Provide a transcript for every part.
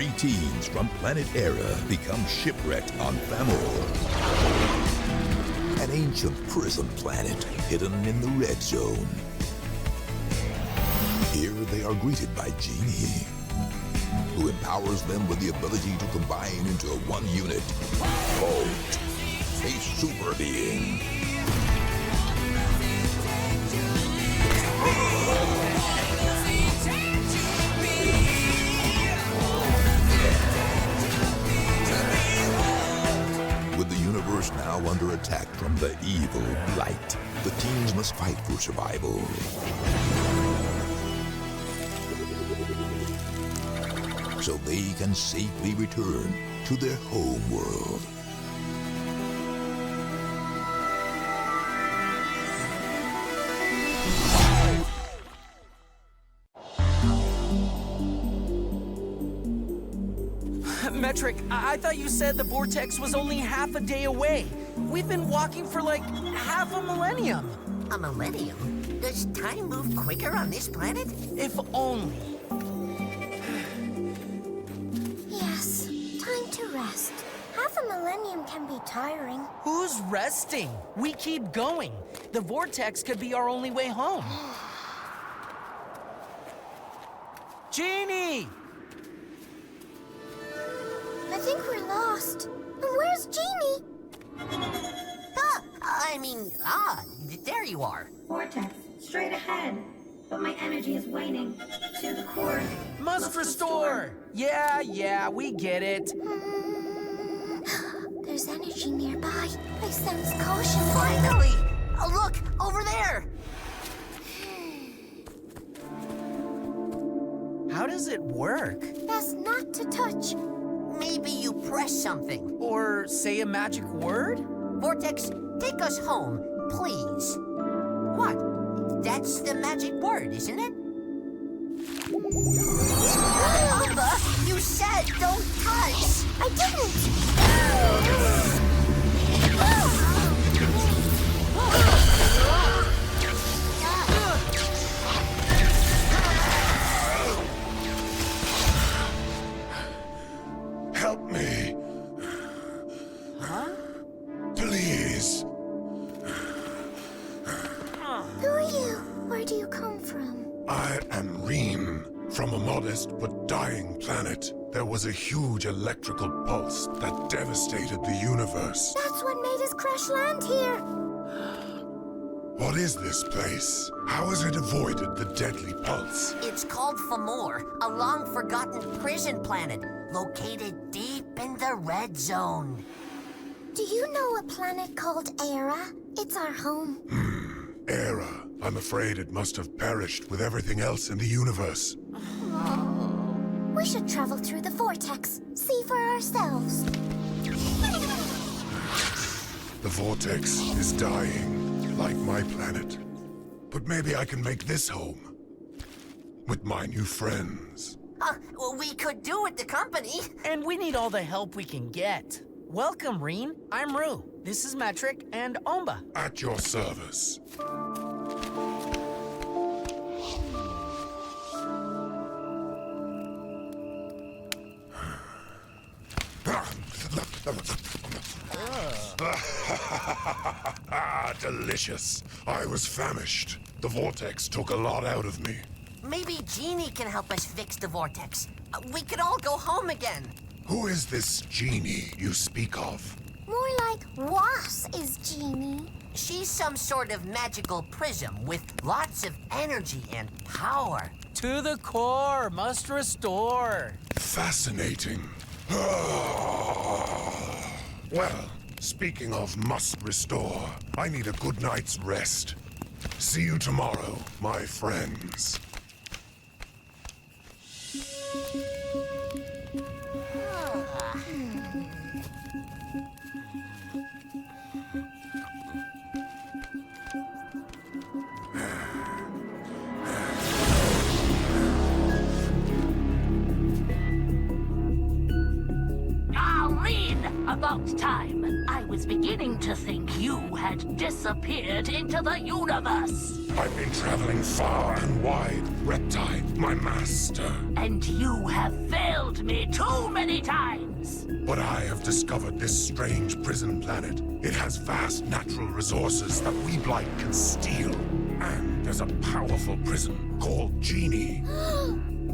3 teens from planet Era become shipwrecked on Fomóire, an ancient prison planet hidden in the red zone. Here they are greeted by Jeannie, who empowers them with the ability to combine into one unit, Holt, a super being. With the universe now under attack from the evil blight, the teens must fight for survival. So they can safely return to their home world. Metric, I thought you said the vortex was only half a day away. We've been walking for like half a millennium. A millennium? Does time move quicker on this planet? If only. Yes, time to rest. Half a millennium can be tiring. Who's resting? We keep going. The vortex could be our only way home. Jeannie! I think we're lost. And where's Jeannie? There you are. Vortex, straight ahead. But my energy is waning. To the core. Must restore! Yeah, we get it. There's energy nearby. I sense caution. Finally! Oh, look! Over there! How does it work? Best not to touch. Maybe you press something. Or say a magic word? Vortex, take us home, please. What? That's the magic word, isn't it? Alba, you said don't touch! I didn't! Help me. Huh? Please. Who are you? Where do you come from? I am Reen, from a modest but dying planet. There was a huge electrical pulse that devastated the universe. That's what made us crash land here. What is this place? How has it avoided the deadly pulse? It's called Fomóire, a long-forgotten prison planet located deep in the red zone. Do you know a planet called Era? It's our home. Era. I'm afraid it must have perished with everything else in the universe. We should travel through the vortex, see for ourselves. The vortex is dying, like my planet. But maybe I can make this home. With my new friends. Well, we could do with the company. And we need all the help we can get. Welcome, Reen. I'm Rue. This is Metric and Omba. At your service. Delicious. I was famished. The vortex took a lot out of me. Maybe Jeannie can help us fix the vortex. We could all go home again. Who is this Jeannie you speak of? More like, what is Jeannie? She's some sort of magical prism with lots of energy and power. To the core, must restore. Fascinating. Well, speaking of must restore, I need a good night's rest. See you tomorrow, my friends. About time. I was beginning to think you had disappeared into the universe. I've been traveling far and wide, Reptile, my master. And you have failed me too many times. But I have discovered this strange prison planet. It has vast natural resources that we blight can steal. And there's a powerful prison called Jeannie.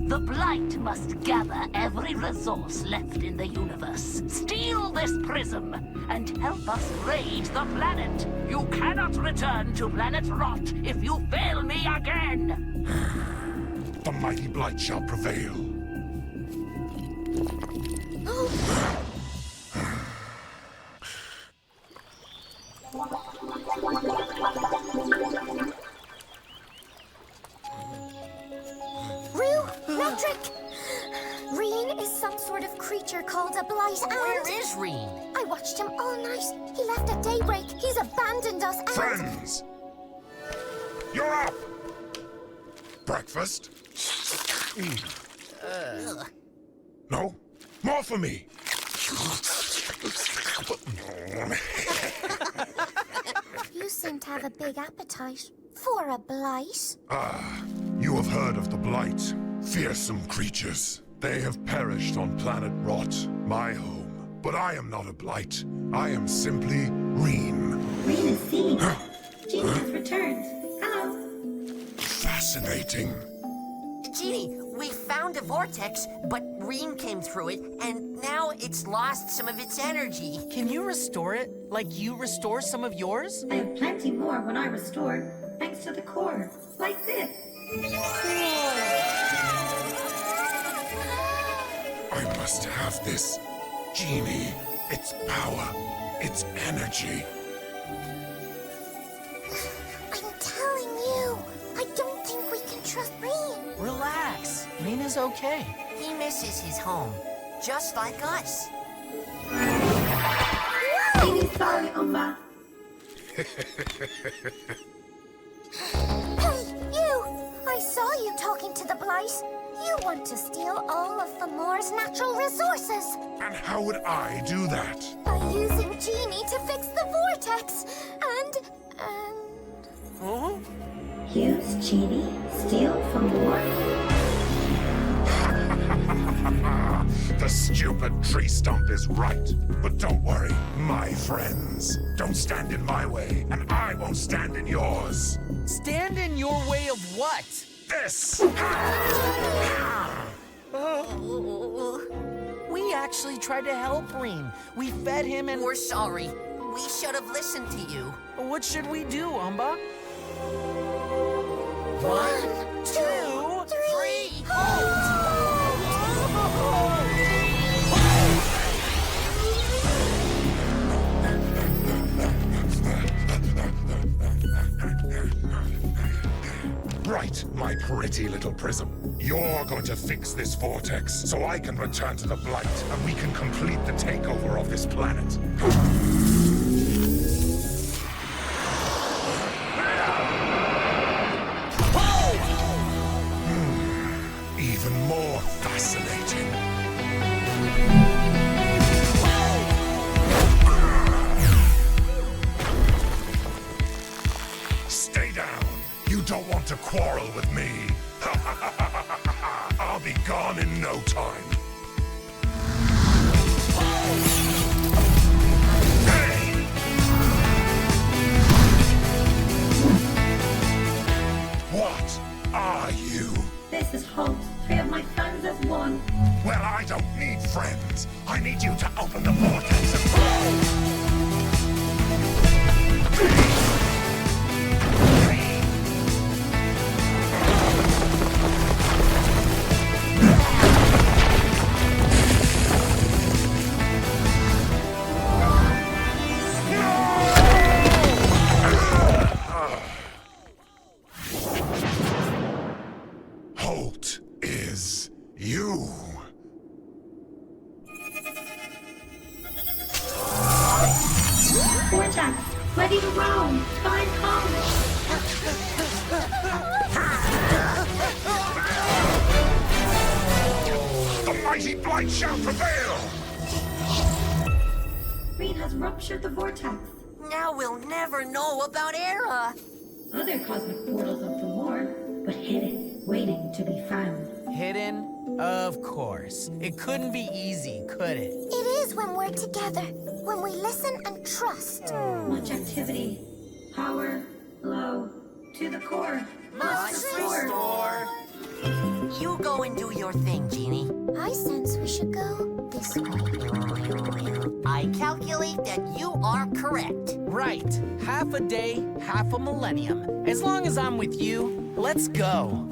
The blight must gather every resource left in the universe, steal this prism, and help us raid the planet. You cannot return to planet Rot if you fail me again. The mighty blight shall prevail. Patrick! Reen is some sort of creature called a blight and... Where is Reen? I watched him all night. He left at daybreak. He's abandoned us and... Friends! You're up! Breakfast? No? More for me! You seem to have a big appetite. For a blight. You have heard of the blight. Fearsome creatures. They have perished on planet Rot, my home. But I am not a blight. I am simply Reen. Reen is seen. Jeannie has returned. Hello. Fascinating. Jeannie, we found a vortex, but Reen came through it, and now it's lost some of its energy. Can you restore it? Like you restore some of yours? I have plenty more when I restore, thanks to the core, like this. I must have this. Jeannie, its power, its energy. I'm telling you, I don't think we can trust Reen. Relax. Reen is okay. He misses his home, just like us. Really sorry, Umba. Hey, you! I saw you talking to the blight. You want to steal all of Fomóire's natural resources. And how would I do that? By using Jeannie to fix the vortex. Oh? Use Jeannie, steal from more. The stupid tree stump is right. But don't worry, my friends. Don't stand in my way, and I won't stand in yours. Stand in your way of what? This! We actually tried to help Reen. We fed him and... We're sorry. We should have listened to you. What should we do, Umba? 1, 2, 3... Right, my pretty little prism. You're going to fix this vortex so I can return to the blight and we can complete the takeover of this planet. Even more fascinating. Stay down. You don't want to quarrel with me. I'll be gone in no time. Hey! What are you? This is Holt. 3 of my friends as one. Well, I don't need friends. I need you to open the vortex and... Holt is you. Vortex, ready to roam. Time comes. The mighty blight shall prevail. Reen has has ruptured the vortex. Now we'll never know about Era. Other cosmic portals of Fomóire, but hidden, waiting to be found. Hidden? Of course. It couldn't be easy, could it? It is when we're together, when we listen and trust. Much activity. Power low. To the core. Must restore. You go and do your thing, Jeannie. I sense we should go this way. I calculate that you are correct. Right. Half a day, half a millennium. As long as I'm with you, let's go.